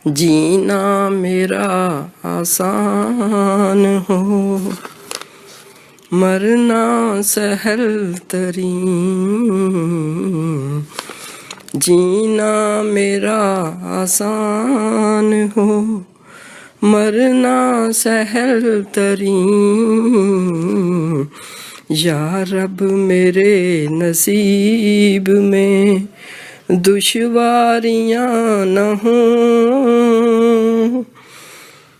جینا میرا آسان ہو، مرنا سہل ترین، جینا میرا آسان ہو، مرنا سہل ترین، یا رب میرے نصیب میں دشواریاں نہ ہوں،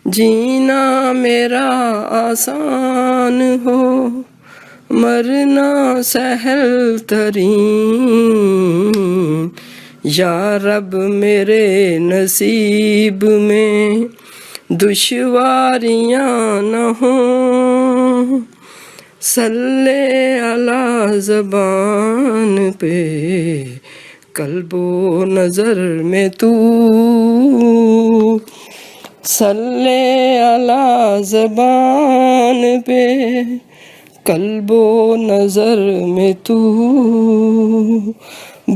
جینا میرا آسان ہو، مرنا سہل ترین، یا رب میرے نصیب میں دشواریاں نہ ہوں، صلی علی زبان پہ قلب و نظر میں تو، صلی علی زبان پہ قلب و نظر میں تو،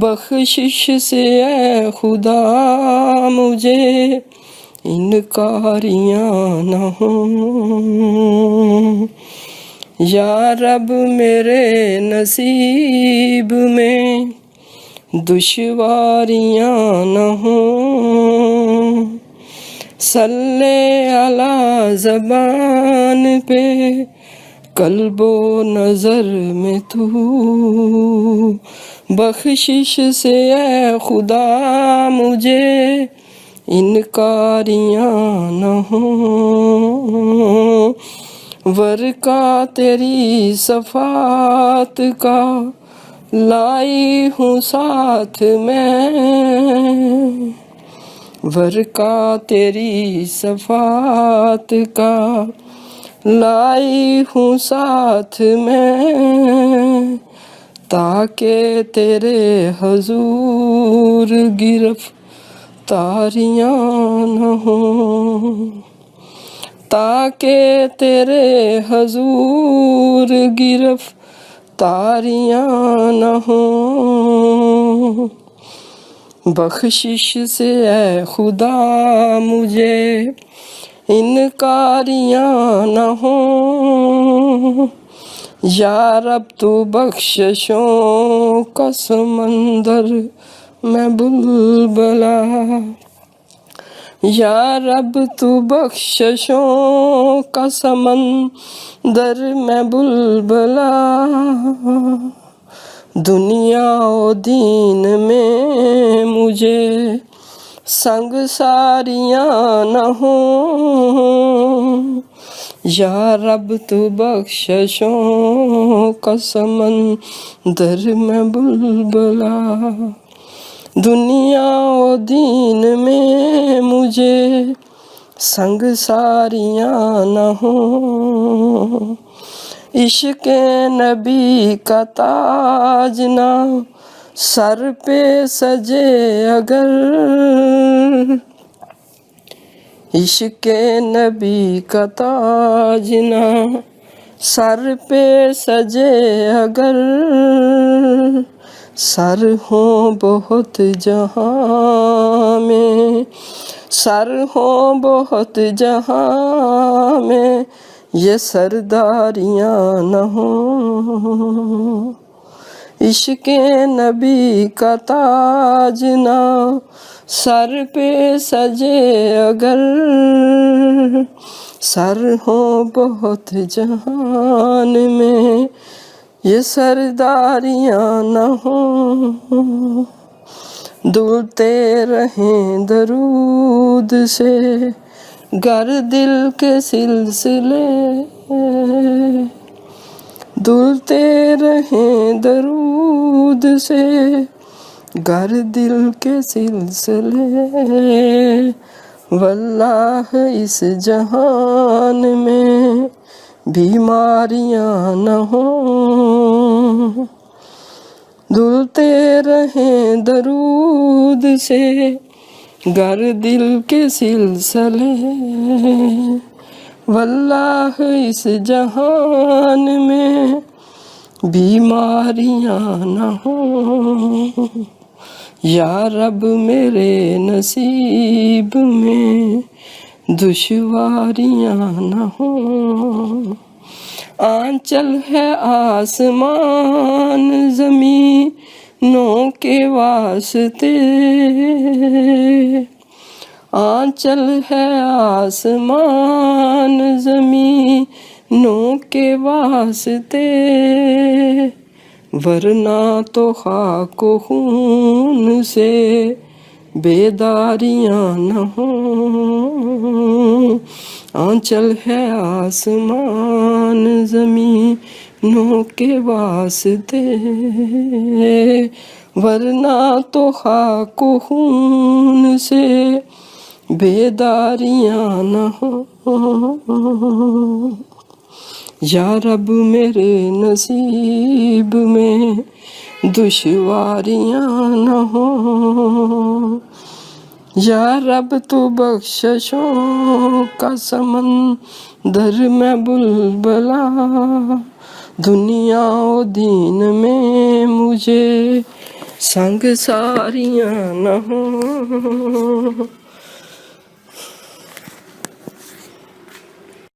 بخشش سے اے خدا مجھے انکاریاں نہ ہوں، یا رب میرے نصیب میں دشواریاں نہ ہوں، صلی علی زبان پہ قلب و نظر میں تو، بخشش سے اے خدا مجھے انکاریاں نہ ہوں، ورکا تیری صفات کا لائی ہوں ساتھ میں، ورکا تیری صفات کا لائی ہوں ساتھ میں، تاکہ تیرے حضور گرفتاریاں نہ ہوں، تاکہ تیرے حضور گرفتاریاں نہ ہوں، بخشش سے اے خدا مجھے انکاریاں نہ ہوں، یا رب تو بخششوں کا سمندر میں بلبلا، یا رب تو بخششوں کا سمندر میں بلبلا، دنیا و دین میں مجھے سنگساریاں نہ ہوں، یا رب تو بخششوں کا سمندر میں بلبلا، دنیا و دین میں مجھے سنگساریاں نہ ہوں، عشق نبی کا تاج نہ سر پہ سجے اگر، عشق نبی کا تاج نہ سر پہ سجے اگر، سر ہوں بہت جہاں میں، سر ہوں بہت جہاں میں، یہ سرداریاں نہ ہوں، عشق نبی کا تاج نہ سر پہ سجے اگر، سر ہوں بہت جہان میں، یہ سرداریاں نہ ہوں، دھلتے رہیں درود سے گر دل کے سلسلے، دھلتے رہیں درود سے گر دل کے سلسلے، واللہ اس جہان میں بیماریاں نہ ہوں، دھلتے رہیں درود سے گر دل کے سلسلے، واللہ اس جہان میں بیماریاں نہ ہوں، یا رب میرے نصیب میں دشواریاں نہ ہوں، آنچل ہے آسمان زمینوں کے واسطے، آنچل ہے آسمان زمینوں کے واسطے، ورنہ تو خاک و خون سے بیداریاں نہ ہوں، آنچل ہے آسمان زمینوں کے واسطے، ورنہ تو خاک و خون سے بیداریاں نہ ہوں۔ یا رب میرے نصیب میں دشواریاں نہ ہوں، یا رب تو بخششوں کا سمندر میں بلبلا، دنیا و دین میں مجھے سنگساریاں نہ ہوں۔